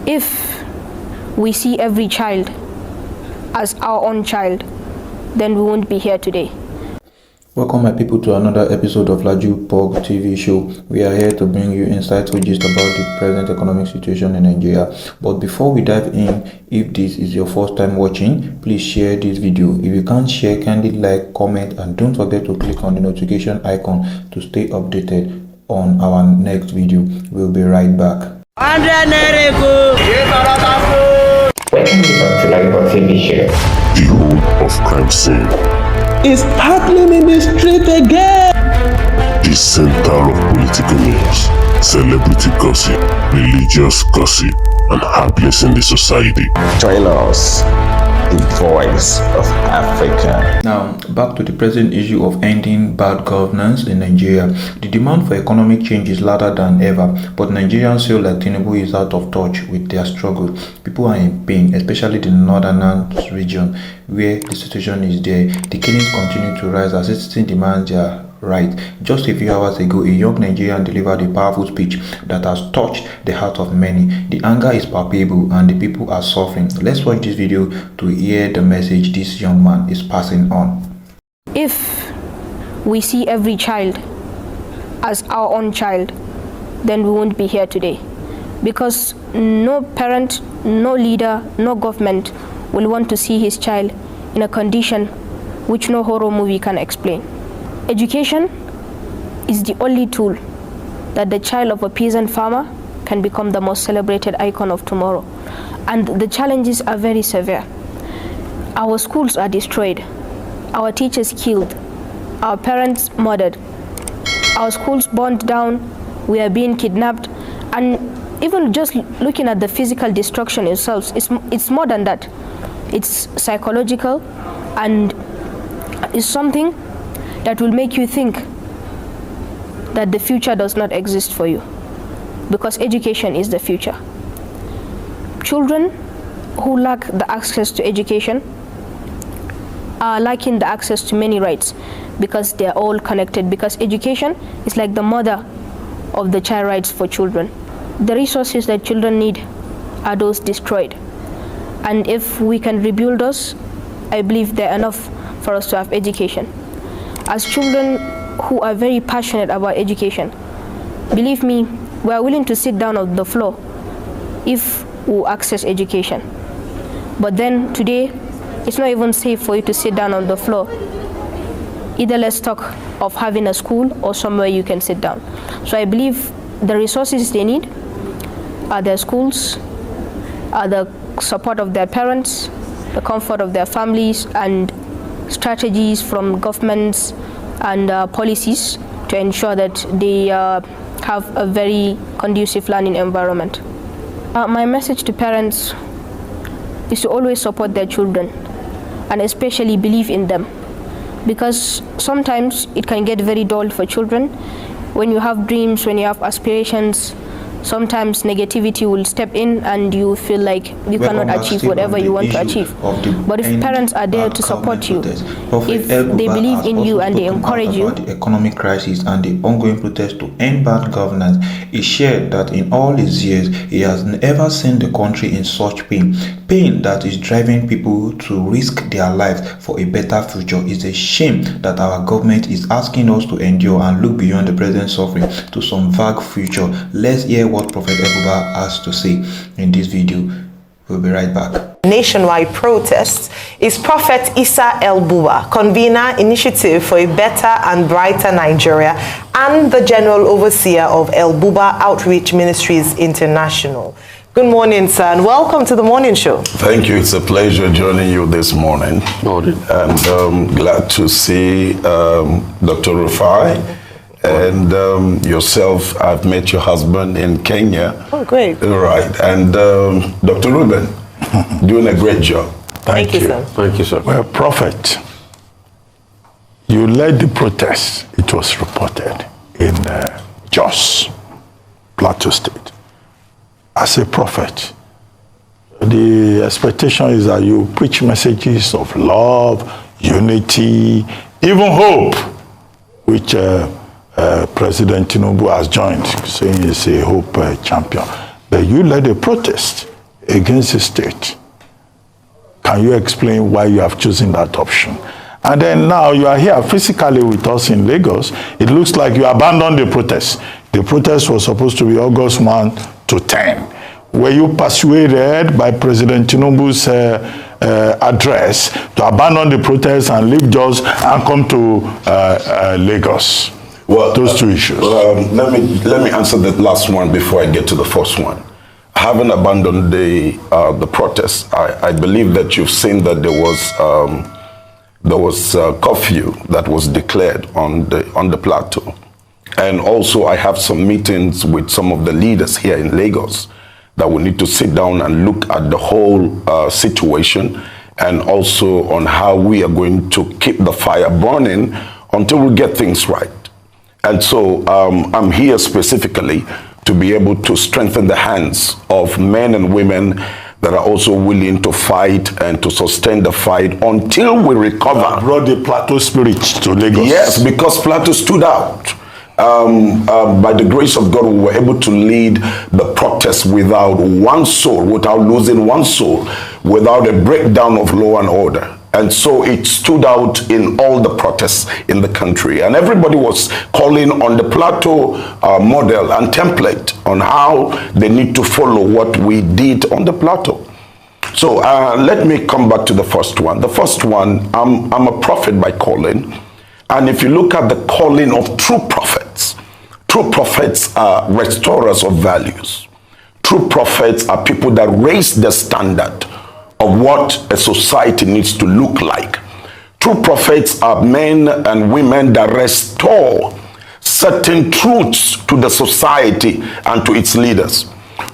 If we see every child as our own child, then we won't be here today. Welcome my people to another episode of LAJUPOG TV show. We are here to bring you insightful gist about the present economic situation in Nigeria. But before we dive in, if this is your first time watching, please share this video. If you can't share, kindly like, comment, and don't forget to click on the notification icon to stay updated on our next video. We'll be right back. Welcome to LAJUPOG TV show. The home of crime scene. It's happening in the street again. The center of political news, celebrity gossip, religious gossip, and happiness in the society. Join us, the voice of Africa. Now, back to the present issue of ending bad governance in Nigeria. The demand for economic change is louder than ever, but Nigerians feel like Tinubu is out of touch with their struggle. People are in pain, especially the northern region, where the situation is there. The killings continue to rise as citizens demand their right. Just a few hours ago, a young Nigerian delivered a powerful speech that has touched the heart of many. The anger is palpable and the people are suffering. Let's watch this video to hear the message this young man is passing on. If we see every child as our own child, then we won't be here today. Because no parent, no leader, no government will want to see his child in a condition which no horror movie can explain. Education is the only tool that the child of a peasant farmer can become the most celebrated icon of tomorrow. And the challenges are very severe. Our schools are destroyed, our teachers killed, our parents murdered, our schools burned down, we are being kidnapped, and even just looking at the physical destruction itself, it's more than that. It's psychological, and it's something that will make you think that the future does not exist for you, because education is the future. Children who lack the access to education are lacking the access to many rights, because they are all connected, because education is like the mother of the child rights for children. The resources that children need are those destroyed, and if we can rebuild those, I believe they're enough for us to have education. As children who are very passionate about education, believe me, we are willing to sit down on the floor if we access education. But then today, it's not even safe for you to sit down on the floor. Either let's talk of having a school or somewhere you can sit down. So I believe the resources they need are their schools, are the support of their parents, the comfort of their families, and strategies from governments and policies to ensure that they have a very conducive learning environment. My message to parents is to always support their children and especially believe in them, because sometimes it can get very dull for children. When you have dreams, when you have aspirations, sometimes negativity will step in and you feel like you cannot achieve whatever you want to achieve. But if parents are there to support you, if they believe in you and they encourage you. The economic crisis and the ongoing protest to end bad governance, he shared that in all his years, he has never seen the country in such pain that is driving people to risk their lives for a better future. It's a shame that our government is asking us to endure and look beyond the present suffering to some vague future. Let's hear what Prophet Ebuba has to say in this video. We'll be right back. Nationwide protests is Prophet Issa El-Buba, convener Initiative for a Better and Brighter Nigeria and the General Overseer of El-Buba Outreach Ministries International. Good morning, sir, and welcome to the morning show. Thank you. It's a pleasure joining you this morning. And glad to see Dr. Rufai. And yourself. I've met your husband in Kenya. Oh, great. Right. And Dr. Ruben, doing a great job. Thank you, sir. Thank you, sir. Well, Prophet, you led the protest, it was reported, in Jos, Plateau State. As a prophet, the expectation is that you preach messages of love, unity, even hope, which President Tinubu has joined, saying he's a hope champion. But you led a protest against the state. Can you explain why you have chosen that option? And then now you are here physically with us in Lagos. It looks like you abandoned the protest. The protest was supposed to be August 1 to 10. Were you persuaded by President Tinubu's address to abandon the protest and leave Jos and come to Lagos? Well, those two issues. Let me answer the last one before I get to the first one. Having abandoned the protest, I believe that you've seen that there was curfew that was declared on the plateau, and also I have some meetings with some of the leaders here in Lagos that we need to sit down and look at the whole situation, and also on how we are going to keep the fire burning until we get things right. And so I'm here specifically to be able to strengthen the hands of men and women that are also willing to fight and to sustain the fight until we recover. Brought the plateau spirit to Lagos. Yes, because plateau stood out. By the grace of God, we were able to lead the protest without one soul, without losing one soul, without a breakdown of law and order. And so it stood out in all the protests in the country. And everybody was calling on the plateau model and template on how they need to follow what we did on the plateau. So let me come back to the first one. The first one, I'm a prophet by calling. And if you look at the calling of true prophets are restorers of values. True prophets are people that raise the standard of what a society needs to look like. True prophets are men and women that restore certain truths to the society and to its leaders.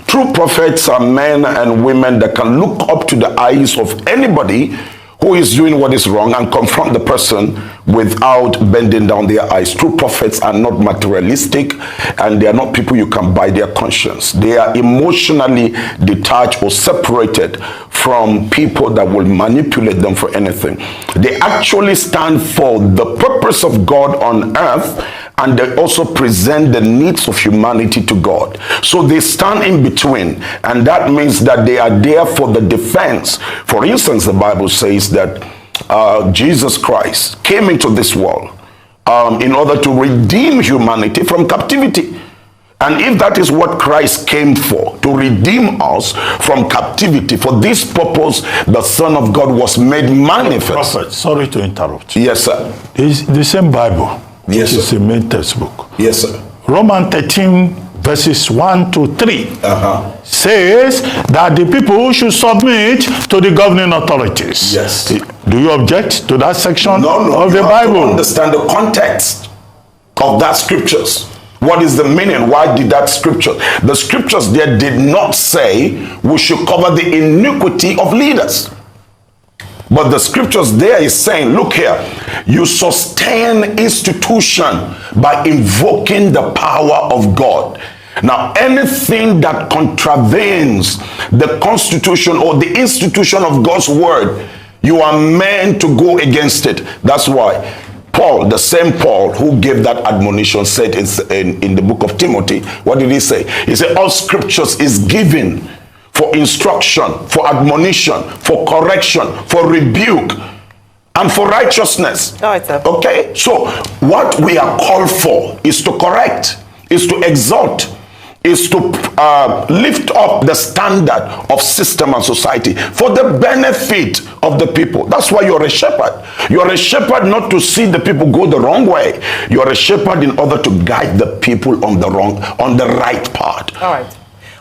True prophets are men and women that can look up to the eyes of anybody who is doing what is wrong and confront the person without bending down their eyes. True prophets are not materialistic, and they are not people you can buy their conscience. They are emotionally detached or separated from people that will manipulate them for anything. They actually stand for the purpose of God on earth, and they also present the needs of humanity to God. So they stand in between, and that means that they are there for the defense. For instance, the Bible says that Jesus Christ came into this world in order to redeem humanity from captivity. And if that is what Christ came for, to redeem us from captivity, for this purpose, the Son of God was made manifest. Prophet, sorry to interrupt. Yes, sir. It's the same Bible. Yes, which is the main textbook. Yes, sir. Romans 13, verses 1 to 3 says that the people should submit to the governing authorities. Yes. Do you object to that section of the you Bible? have to understand the context of that scriptures. What is the meaning? Why did that scripture? The scriptures there did not say we should cover the iniquity of leaders. But the scriptures there is saying, look here, you sustain institution by invoking the power of God. Now, anything that contravenes the constitution or the institution of God's word, you are meant to go against it. That's why Paul, the same Paul who gave that admonition, said in the book of Timothy, what did he say? He said, all scriptures is given for instruction, for admonition, for correction, for rebuke, and for righteousness. All right, sir. Okay, so what we are called for is to correct, is to exhort, is to lift up the standard of system and society for the benefit of the people. That's why you're a shepherd. You're a shepherd not to see the people go the wrong way. You're a shepherd in order to guide the people on the right path. All right.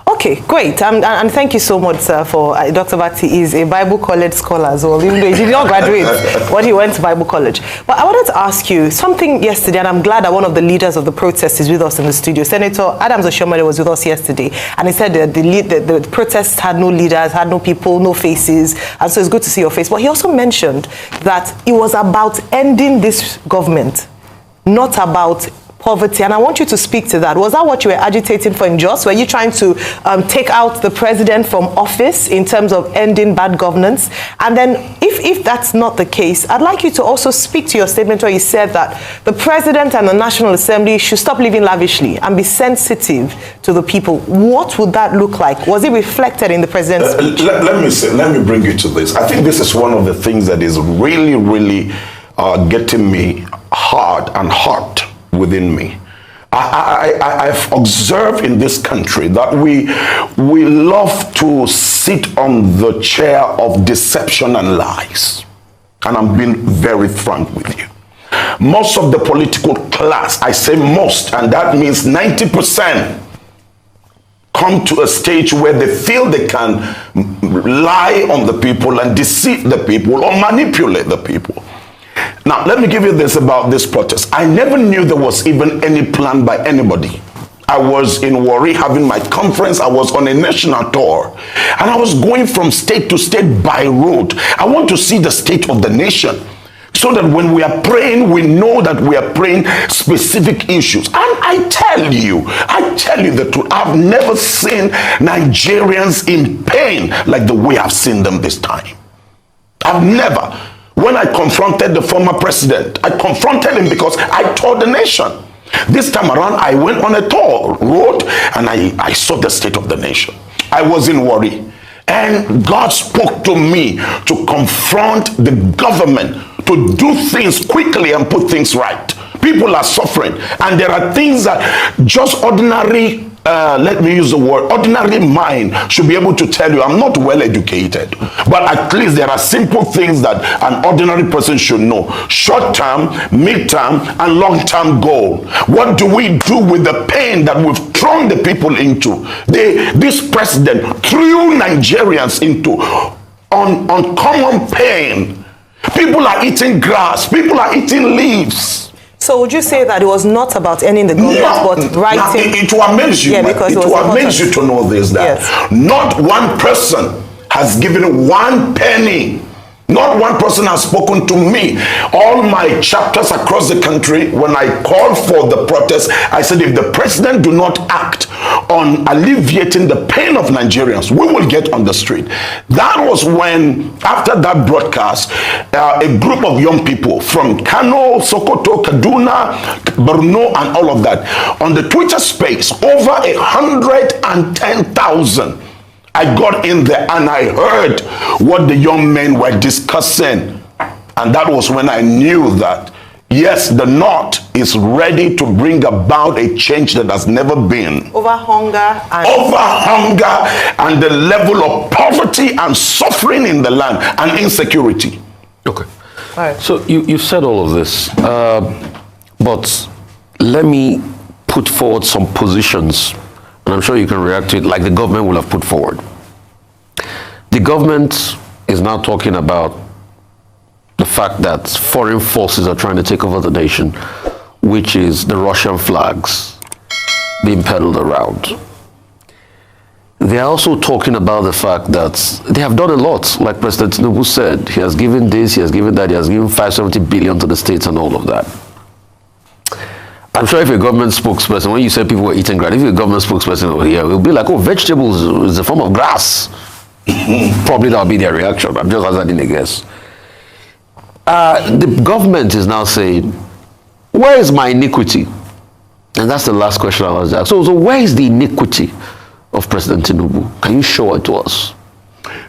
Okay, great. And thank you so much, sir, for Dr. Bati is a Bible college scholar as well, even though he did not graduate when he went to Bible college. But I wanted to ask you something yesterday, and I'm glad that one of the leaders of the protest is with us in the studio. Senator Adams Oshiomhole was with us yesterday, and he said that the protests had no leaders, had no people, no faces, and so it's good to see your face. But he also mentioned that it was about ending this government, not about poverty, and I want you to speak to that. Was that what you were agitating for in Jos? Were you trying to take out the president from office in terms of ending bad governance? And then if that's not the case, I'd like you to also speak to your statement where you said that the president and the National Assembly should stop living lavishly and be sensitive to the people. What would that look like? Was it reflected in the president's speech? Let me bring you to this. I think this is one of the things that is really, really getting me hard and hot within me. I've observed in this country that we love to sit on the chair of deception and lies. And I'm being very frank with you. Most of the political class, I say most, and that means 90%, come to a stage where they feel they can lie on the people and deceive the people or manipulate the people. Now, let me give you this about this protest. I never knew there was even any plan by anybody. I was in Warri having my conference. I was on a national tour. And I was going from state to state by road. I want to see the state of the nation, so that when we are praying, we know that we are praying specific issues. And I tell you the truth. I've never seen Nigerians in pain like the way I've seen them this time. I've never. When I confronted the former president, I confronted him because I told the nation. This time around, I went on a tour road and I saw the state of the nation. I was in Warri, and God spoke to me to confront the government to do things quickly and put things right. People are suffering, and there are things that just ordinary, let me use the word, ordinary mind should be able to tell you. I'm not well educated, but at least there are simple things that an ordinary person should know. Short-term, mid-term, and long-term goal. What do we do with the pain that we've thrown the people into? This president threw Nigerians into uncommon pain. People are eating grass. People are eating leaves. So would you say that it was not about ending the government, but writing? It will amaze you. Yeah, because it will amaze you to know this, that yes, not one person has given 1 penny. Not one person has spoken to me. All my chapters across the country, when I called for the protest, I said, if the president do not act on alleviating the pain of Nigerians, we will get on the street. That was when, after that broadcast, a group of young people from Kano, Sokoto, Kaduna, Borno, and all of that, on the Twitter space, over 110,000. I got in there and I heard what the young men were discussing. And that was when I knew that, yes, the North is ready to bring about a change that has never been. Over hunger and the level of poverty and suffering in the land and insecurity. Okay. All right. So you said all of this, but let me put forward some positions, and I'm sure you can react to it like the government will have put forward. The government is now talking about the fact that foreign forces are trying to take over the nation, which is the Russian flags being peddled around. They are also talking about the fact that they have done a lot, like President Tinubu said. He has given this, he has given that, he has given 570 billion to the states and all of that. I'm sure if a government spokesperson, when you say people were eating grass, if you're a government spokesperson over here, it will be like, oh, vegetables is a form of grass. Probably that'll be their reaction. I'm just hazarding a guess. The government is now saying, where is my iniquity? And that's the last question I was asked. So where is the iniquity of President Tinubu? Can you show it to us?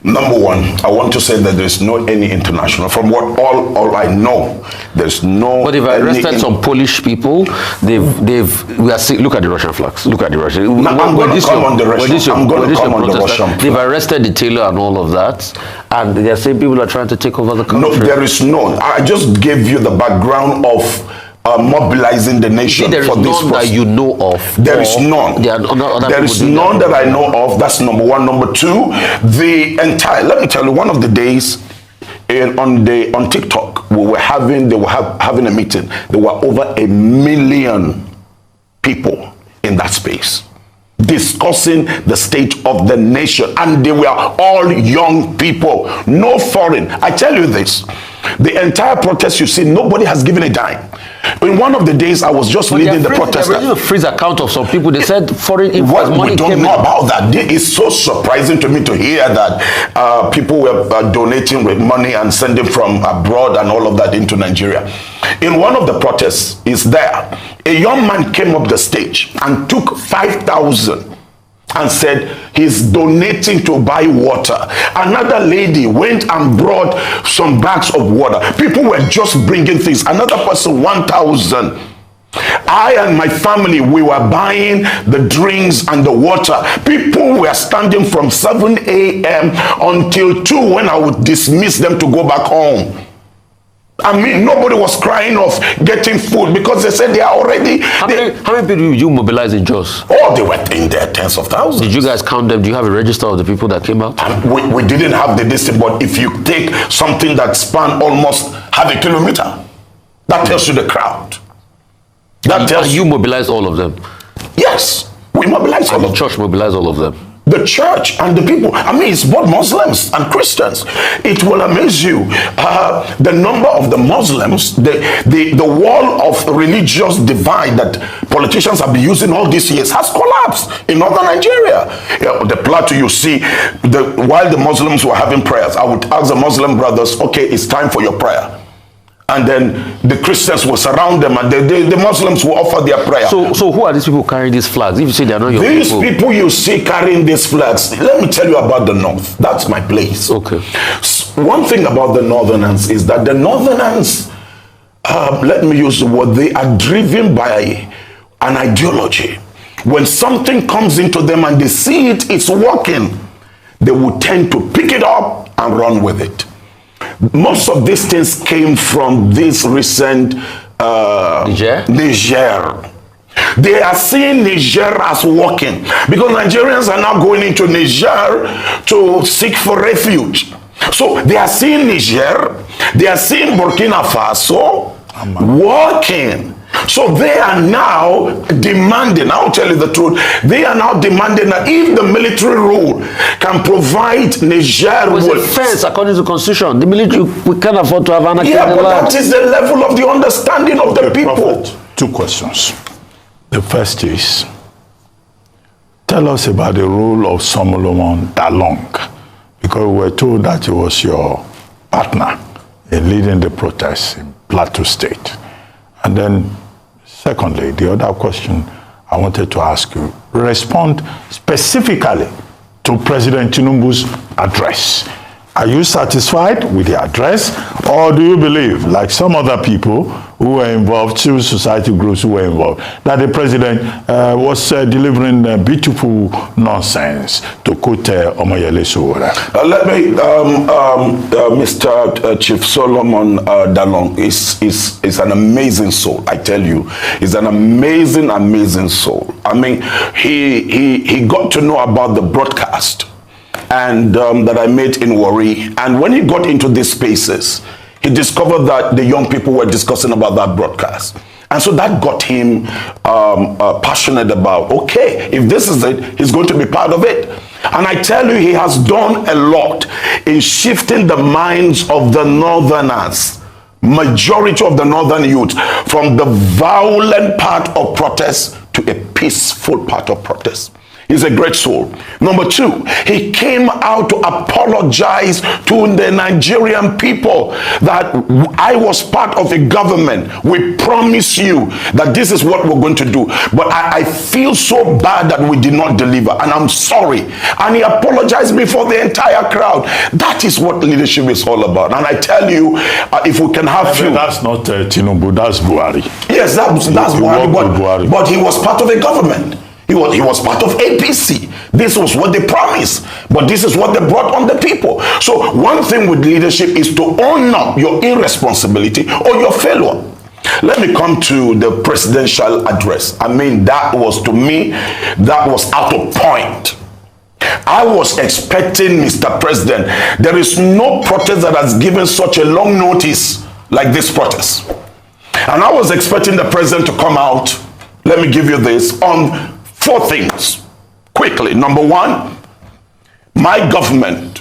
Number one, I want to say that there's no any international. From what all I know, there's no. But they've arrested some Polish people. Look at the Russian flags. Look at the Russian. I'm going to come on the Russian. I'm going to come on the Russian. They've arrested the tailor and all of that, and they're saying people are trying to take over the country. No, there is none. I just gave you the background of mobilizing the nation for this none that you know of. There is none. There is none that I know of. That's number one. Number two, the entire. Let me tell you, one of the days on TikTok, they were having a meeting. There were over 1 million people in that space discussing the state of the nation, and they were all young people, no foreign. I tell you this, the entire protest, you see, nobody has given a dime. In one of the days, I was just leading the protest. There was a freeze account of some people. They said foreign influence money came in. We don't know about that. It's so surprising to me to hear that people were donating with money and sending from abroad and all of that into Nigeria. In one of the protests, a young man came up the stage and took 5,000 and said he's donating to buy water. Another lady went and brought some bags of water. People were just bringing things. Another person, 1,000. I and my family, we were buying the drinks and the water. People were standing from 7 a.m. until 2 when I would dismiss them to go back home. I mean, nobody was crying of getting food because they said they are already... How many people did you mobilize in Jos? Oh, they were in there, tens of thousands. Did you guys count them? Do you have a register of the people that came out? We didn't have the distance, but if you take something that spanned almost half a kilometer, that tells you the crowd. That tells you mobilized all of them? Yes, we mobilized all of them. The church mobilized all of them? The church and the people. I mean, it's both Muslims and Christians. It will amaze you. The number of the Muslims, the wall of religious divide that politicians have been using all these years has collapsed in northern Nigeria. The plateau you see, while the Muslims were having prayers, I would ask the Muslim brothers, okay, it's time for your prayer. And then the Christians will surround them and the Muslims will offer their prayer. So who are these people carrying these flags? If you say they are not your people. These people you see carrying these flags, let me tell you about the North. That's my place. Okay. One thing about the Northerners is that the Northerners, let me use the word, they are driven by an ideology. When something comes into them and they see it's working, they will tend to pick it up and run with it. Most of these things came from this recent Niger. They are seeing Niger as working because Nigerians are now going into Niger to seek for refuge. So they are seeing Niger, they are seeing Burkina Faso working. So they are now demanding, I'll tell you the truth, they are now demanding that if the military rule can provide Niger with a fence according to the constitution, the military, we can't afford to have anarchy. Yeah, but that is the level of the understanding of the people. Prophet, 2 questions. The first is, tell us about the role of Solomon Dalong, because we were told that he was your partner in leading the protests in Plateau State. And then, secondly, the other question I wanted to ask you, respond specifically to President Tinubu's address. Are you satisfied with the address, or do you believe, like some other people who were involved, civil society groups who were involved, that the president was delivering beautiful nonsense, to quote Omoyele Sowore? Let me, Mr. Chief Solomon Dalong is an amazing soul, I tell you. He's an amazing, amazing soul. I mean, he got to know about the broadcast and that I made in Warri. And when he got into these spaces, he discovered that the young people were discussing about that broadcast. And so that got him passionate about, okay, if this is it, he's going to be part of it. And I tell you, he has done a lot in shifting the minds of the Northerners, majority of the Northern youth, from the violent part of protest to a peaceful part of protest. He's a great soul. Number 2, he came out to apologize to the Nigerian people that I was part of a government. We promise you that this is what we're going to do. But I feel so bad that we did not deliver, and I'm sorry. And he apologized before the entire crowd. That is what leadership is all about. And I tell you, if we can have few... That's not Tinubu, that's Buhari. Yes, that's Buhari, but he was part of a government. He was part of APC. This was what they promised, but this is what they brought on the people. So one thing with leadership is to own up your irresponsibility or your failure. Let me come to the presidential address. I mean, that was, to me, that was out of point. I was expecting, Mr. President, there is no protest that has given such a long notice like this protest. And I was expecting the president to come out, let me give you this, on 4 things, quickly. Number 1, my government,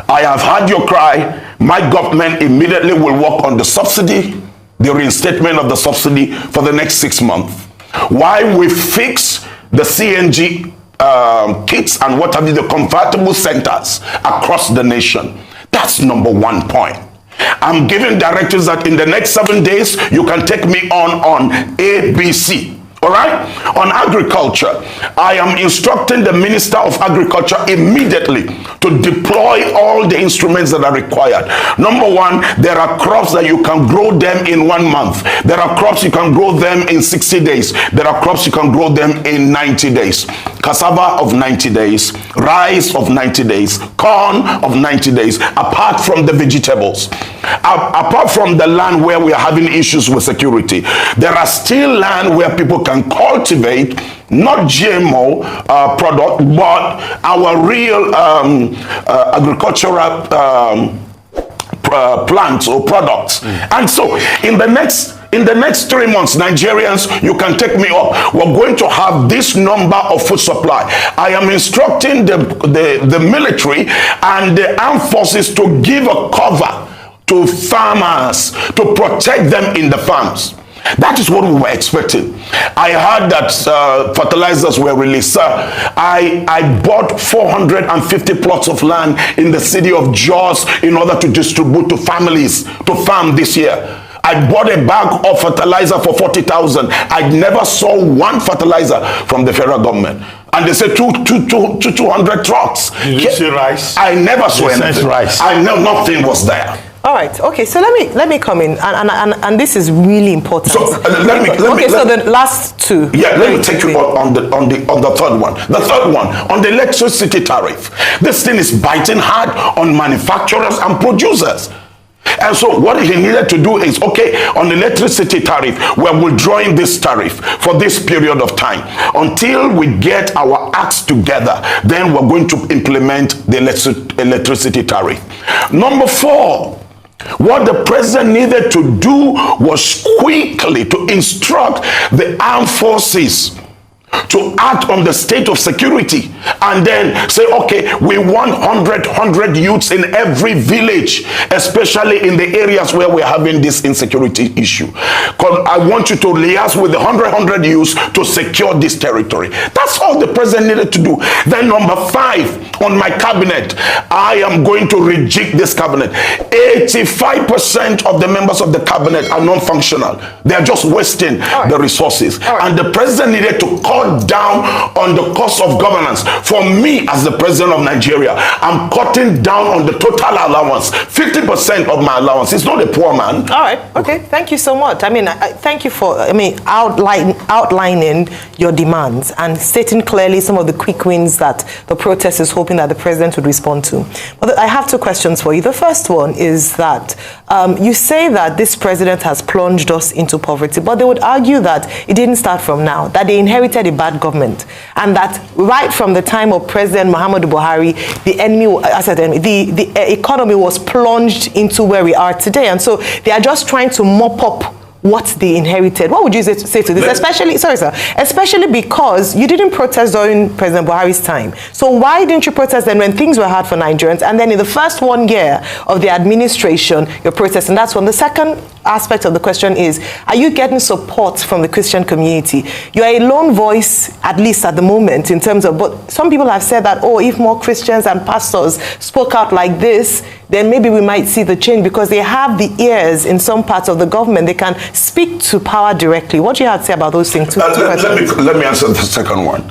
I have heard your cry. My government immediately will work on the subsidy, the reinstatement of the subsidy for the next 6 months, while we fix the CNG kits and what have you, the convertible centers across the nation. That's number 1 point. I'm giving directives that in the next 7 days, you can take me on ABC. All right? On agriculture, I am instructing the Minister of Agriculture immediately to deploy all the instruments that are required. Number 1, there are crops that you can grow them in 1 month. There are crops you can grow them in 60 days. There are crops you can grow them in 90 days. Cassava of 90 days, rice of 90 days, corn of 90 days, apart from the vegetables. Apart from the land where we are having issues with security, there are still land where people can cultivate not GMO product, but our real agricultural plants or products. And so in the next 3 months, Nigerians, you can take me up. We're going to have this number of food supply. I am instructing the military and the armed forces to give a cover to farmers, to protect them in the farms. That is what we were expecting. I heard that fertilizers were released. Sir, I bought 450 plots of land in the city of Jos in order to distribute to families to farm this year. I bought a bag of fertilizer for 40,000. I never saw one fertilizer from the federal government. And they said 200 trucks. Did you see rice? I never saw anything. Rice. I know nothing was there. All right. Okay. So let me come in, and this is really important. So let me. So the last two. Yeah. Let me take you on the third one. The third one on the electricity tariff. This thing is biting hard on manufacturers and producers. And so what he needed to do is, okay, on the electricity tariff, we're withdrawing this tariff for this period of time. Until we get our acts together, then we're going to implement the electricity tariff. Number 4, what the president needed to do was quickly to instruct the armed forces to act on the state of security and then say, okay, we want 100 youths in every village, especially in the areas where we're having this insecurity issue. I want you to liaise with the 100 youths to secure this territory. That's all the president needed to do. Then number 5, on my cabinet, I am going to reject this cabinet. 85% of the members of the cabinet are non-functional. They are just wasting the resources. And the president needed to cut down on the cost of governance. For me, as the president of Nigeria, I'm cutting down on the total allowance. 50% of my allowance. It's not a poor man. All right. Okay. Thank you so much. I mean, thank you for outlining your demands and stating clearly some of the quick wins that the protest is hoping that the president would respond to. But I have 2 questions for you. The first one is that you say that this president has plunged us into poverty, but they would argue that it didn't start from now, that they inherited a bad government, and that right from the time of President Muhammadu Buhari, the economy was plunged into where we are today, and so they are just trying to mop up what they inherited. What would you say to this? Especially because you didn't protest during President Buhari's time. So why didn't you protest then when things were hard for Nigerians? And then in the first 1 year of the administration, you're protesting. That's one. The second aspect of the question is, are you getting support from the Christian community? You are a lone voice, at least at the moment, in terms of, but some people have said that, oh, if more Christians and pastors spoke out like this, then maybe we might see the change, because they have the ears in some parts of the government. They can speak to power directly. What do you have to say about those things? Let me answer the second one.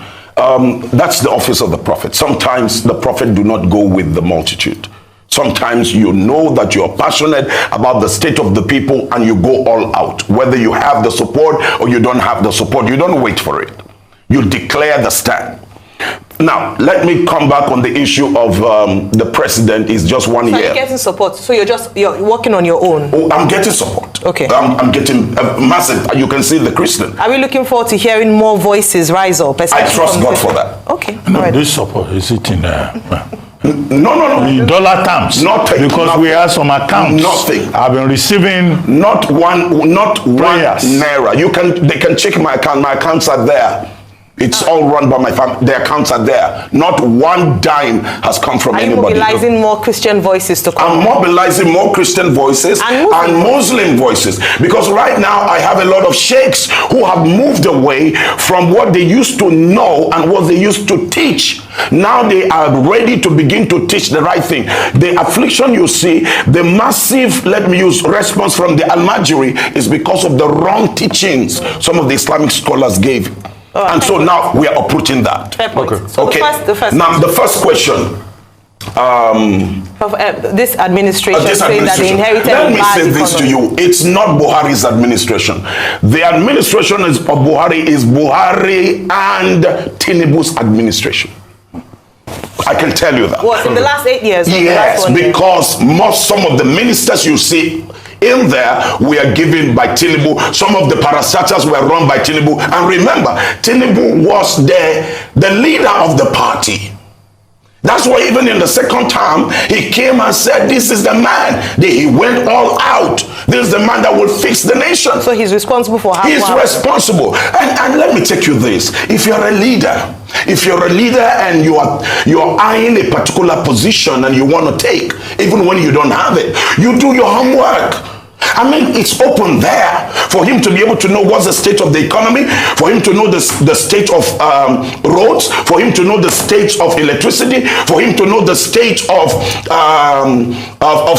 That's the office of the prophet. Sometimes the prophet do not go with the multitude. Sometimes you know that you're passionate about the state of the people and you go all out. Whether you have the support or you don't have the support, you don't wait for it. You declare the stand. Now, let me come back on the issue of the president is just 1 year. So you're getting support. So you're working on your own. Oh, I'm getting support. Okay. I'm getting massive. You can see the Christian. Are we looking forward to hearing more voices rise up? I trust God for that. Okay. No, this support is it in No. in dollar terms. Nothing. Because we have some accounts. Nothing. I've been receiving not one prayers. naira. They can check my account. My accounts are there. It's all run by my family. The accounts are there. Not one dime has come from anybody. Are you mobilizing more Christian voices to come? I'm mobilizing more Christian voices and Muslim voices. Because right now I have a lot of sheikhs who have moved away from what they used to know and what they used to teach. Now they are ready to begin to teach the right thing. The affliction you see, the massive, let me use, response from the Al-Majiri is because of the wrong teachings some of the Islamic scholars gave. And so now we are uprooting that. Fair point. Okay. So Now the first question. This administration saying that they inherited Let a me bad say this to economy. you. It's not Buhari's administration. The administration of Buhari is Buhari and Tinubu's administration. I can tell you that. What, in the last 8 years? Yes, because some of the ministers you see in there were given by Tinubu. Some of the parastatals were run by Tinubu. And remember, Tinubu was the leader of the party. That's why even in the second term, he came and said, this is the man. He went all out. This is the man that will fix the nation. So he's responsible for how? He's responsible. And let me take you this. If you're a leader, and you're eyeing a particular position and you want to take, even when you don't have it, you do your homework. I mean, it's open there for him to be able to know what's the state of the economy, for him to know the state of roads, for him to know the state of electricity, for him to know the state of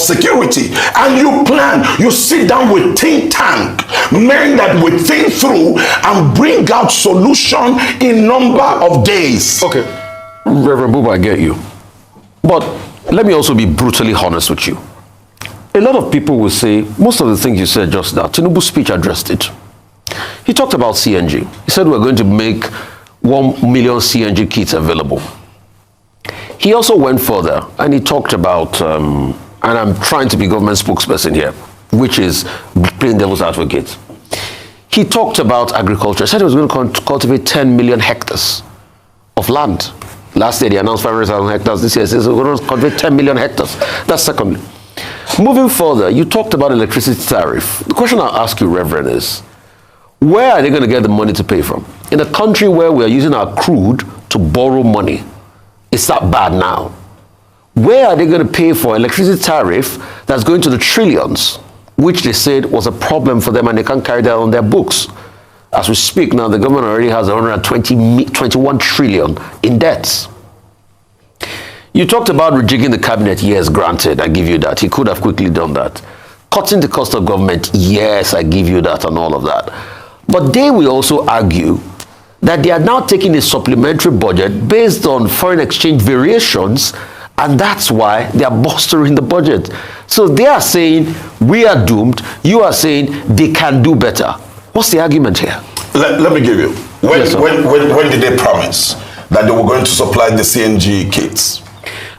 security. And you plan, you sit down with think tank, men that will think through and bring out solution in number of days. Okay, Reverend Buba, I get you. But let me also be brutally honest with you. A lot of people will say, most of the things you said just now, Tinubu's speech addressed it. He talked about CNG. He said we're going to make 1 million CNG kits available. He also went further and he talked about, and I'm trying to be government spokesperson here, which is playing devil's advocate. He talked about agriculture. He said he was going to cultivate 10 million hectares of land. Last year they announced 500,000 hectares. This year he says we're going to cultivate 10 million hectares. That's secondly. Moving further, you talked about electricity tariff. The question I'll ask you, Reverend, is where are they going to get the money to pay from? In a country where we are using our crude to borrow money, it's that bad now. Where are they going to pay for electricity tariff that's going to the trillions, which they said was a problem for them and they can't carry that on their books? As we speak now, the government already has 21 trillion in debts. You talked about rejigging the cabinet. Yes, granted, I give you that. He could have quickly done that. Cutting the cost of government. Yes, I give you that and all of that. But they will also argue that they are now taking a supplementary budget based on foreign exchange variations, and that's why they are bolstering the budget. So they are saying we are doomed. You are saying they can do better. What's the argument here? Let me give you. When did they promise that they were going to supply the CNG kits?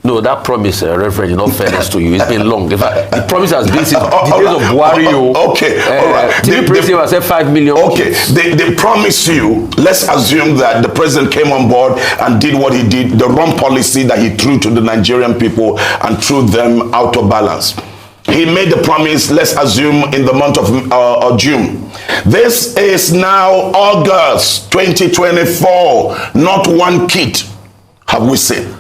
No, that promise, Reverend, in all fairness to you, it's been long. In fact, the promise has been since the days of Wario. Okay, all right. TV President said 5 million. Okay, they promised you, let's assume that the president came on board and did what he did, the wrong policy that he threw to the Nigerian people and threw them out of balance. He made the promise, let's assume, in the month of June. This is now August 2024, not one kit have we seen.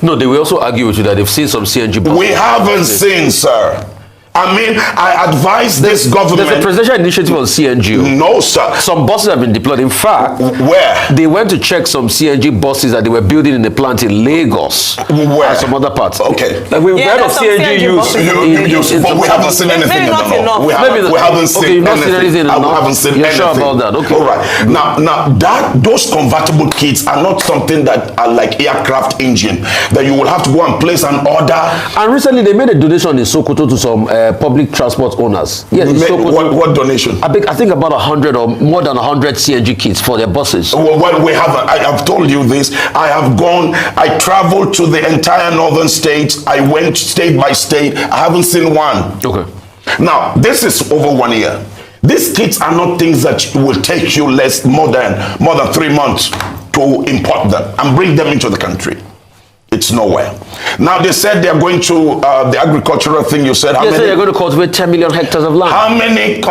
No, they will also argue with you that they've seen some CNG buses. We haven't seen, sir. I mean, I advise this government. There's a presidential initiative on CNG. No, sir. Some buses have been deployed. In fact, where? They went to check some CNG buses that they were building in a plant in Lagos. Where? And some other parts. Okay. Like we've heard of CNG use. But we haven't seen anything. We haven't seen anything. We haven't seen anything. You're sure about that? Okay. All right. Now, those convertible kits are not something that are like aircraft engine that you will have to go and place an order. And recently they made a donation in Sokoto to some public transport owners. Yes, what donation? I think about 100 or more than 100 CNG kits for their buses. Well, we haven't. I have told you this. I have gone. I traveled to the entire northern states. I went state by state. I haven't seen one. Okay. Now, this is over 1 year. These kits are not things that will take you more than 3 months to import them and bring them into the country. It's nowhere. Now they said they're going to the agricultural thing. You said how They many? say they're going to cultivate 10 million hectares of land. How many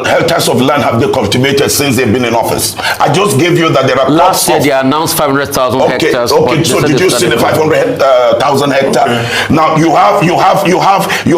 hectares of land have they cultivated since they've been in office? I just gave you that there are last year they announced 500,000 hectares. Okay, so did you see the 500,000 hectares? Now you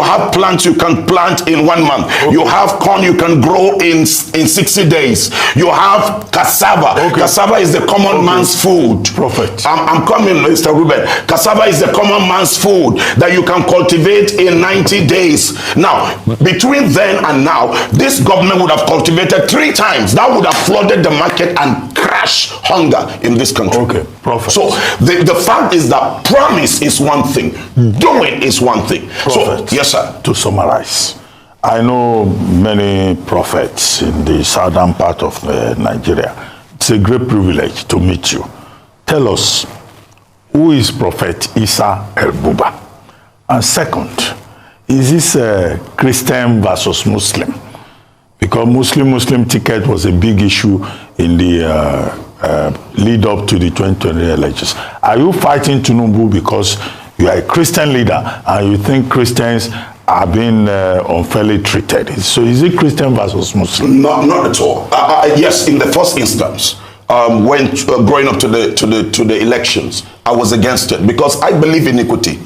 have plants you can plant in 1 month. You have corn you can grow in 60 days. You have cassava. Cassava is the common man's food. Prophet. I'm coming, Mr. Ruben. Cassava is the common man's food that you can cultivate in 90 days. Now, between then and now, this government would have cultivated 3 times. That would have flooded the market and crashed hunger in this country. Okay, Prophet. So the fact is that promise is one thing, doing is one thing. Prophet, so, yes, sir. To summarize, I know many prophets in the southern part of Nigeria. It's a great privilege to meet you. Tell us, who is Prophet Issa El-Buba? And second, is this Christian versus Muslim? Because Muslim ticket was a big issue in the lead up to the 2020 elections. Are you fighting Tinubu because you are a Christian leader and you think Christians are being unfairly treated? So is it Christian versus Muslim? Not at all. Yes, in the first instance, when growing up to the elections, I was against it because I believe in equity.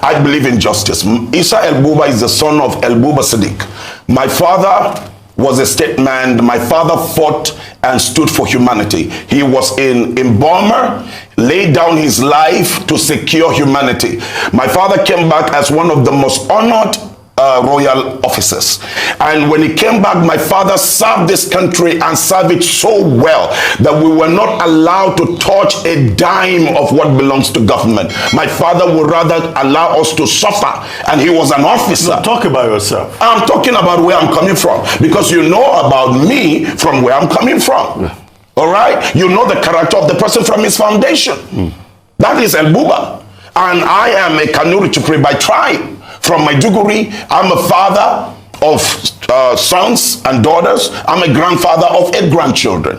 I believe in justice. Issa El-Buba is the son of El-Buba Sadiq. My father was a statesman. My father fought and stood for humanity. He was in Burma, laid down his life to secure humanity. My father came back as one of the most honored royal officers. And when he came back, my father served this country and served it so well that we were not allowed to touch a dime of what belongs to government. My father would rather allow us to suffer, and he was an officer. No, talk about yourself. I'm talking about where I'm coming from, because you know about me from where I'm coming from. Yeah. All right? You know the character of the person from his foundation. That is El-Buba. And I am a Kanuri Chupri by tribe. From Maiduguri, I'm a father of sons and daughters. I'm a grandfather of 8 grandchildren.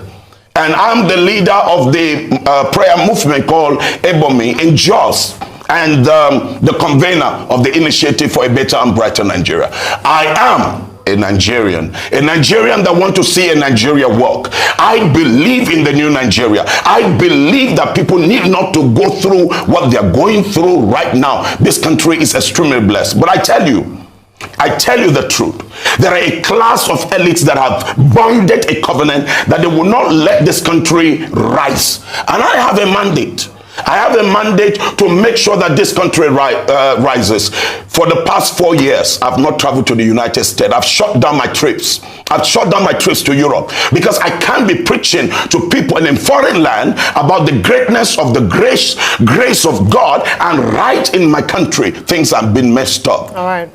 And I'm the leader of the prayer movement called Ebomi in Jos, and the convener of the Initiative for a Better and Brighter Nigeria. I am a Nigerian that want to see a Nigeria work. I believe in the new Nigeria. I believe that people need not to go through what they're going through right now. This country is extremely blessed. But I tell you the truth. There are a class of elites that have bonded a covenant that they will not let this country rise. And I have a mandate. I have a mandate to make sure that this country rises. For the past 4 years, I've not traveled to the United States. I've shut down my trips. I've shut down my trips to Europe because I can't be preaching to people in a foreign land about the greatness of the grace of God, and right in my country, things have been messed up. All right.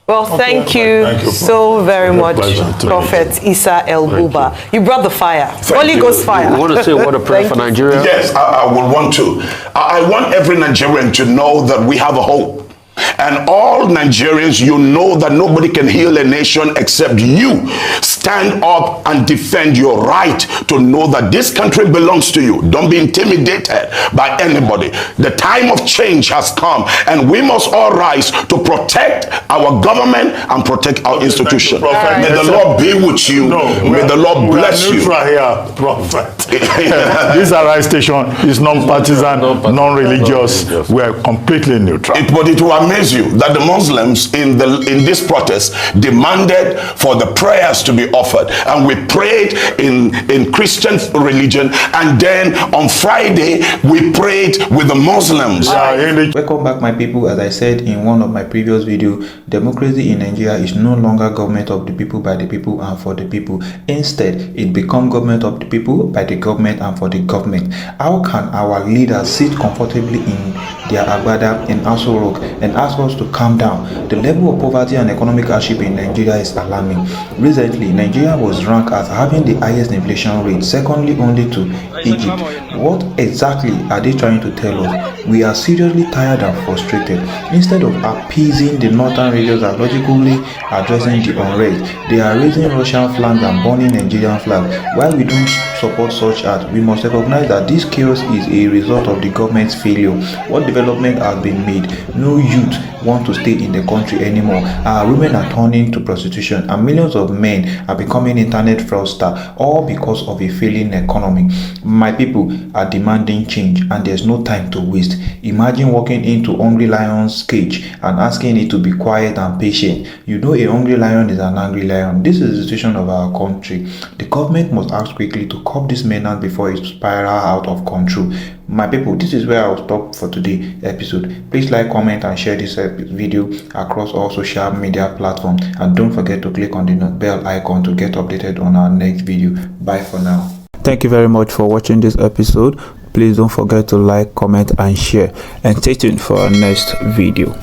Well, thank you so very much, Prophet Issa El-Buba. You brought the fire. Holy Ghost fire. You want to say what a prayer for Nigeria? Yes, I will want to. I want every Nigerian to know that we have a hope. And all Nigerians, you know that nobody can heal a nation except you. Stand up and defend your right to know that this country belongs to you. Don't be intimidated by anybody. The time of change has come, and we must all rise to protect our government and protect our institution. May the Lord be with you. May the Lord bless you. We are neutral here, Prophet. This Arise station is non-partisan, non-religious. We are completely neutral. But it will amaze you that the Muslims in this protest demanded for the prayers to be offered, and we prayed in Christian religion, and then on Friday we prayed with the Muslims. Welcome back, my people. As I said in one of my previous videos, democracy in Nigeria is no longer government of the people, by the people, and for the people. Instead, it becomes government of the people, by the government, and for the government. How can our leaders sit comfortably in their agbada in Aso Rock and ask us to calm down? The level of poverty and economic hardship in Nigeria is alarming. Recently, Nigeria was ranked as having the highest inflation rate, secondly only to Egypt. What exactly are they trying to tell us? We are seriously tired and frustrated. Instead of appeasing the northern regions and logically addressing the unrest, they are raising Russian flags and burning Nigerian flags. While we don't support such acts, we must recognize that this chaos is a result of the government's failure. What development has been made? No youth want to stay in the country anymore. Our women are turning to prostitution, and millions of men are becoming internet fraudsters, all because of a failing economy. My people are demanding change, and there's no time to waste. Imagine walking into hungry lion's cage and asking it to be quiet and patient. You know, a hungry lion is an angry lion. This is the situation of our country. The government must act quickly to curb this menace before it spirals out of control. My people, this is where I'll stop for today's episode. Please like, comment, and share this video across all social media platforms, and don't forget to click on the bell icon to get updated on our next video. Bye for now. Thank you very much for watching this episode. Please don't forget to like, comment, and share, and stay tuned for our next video.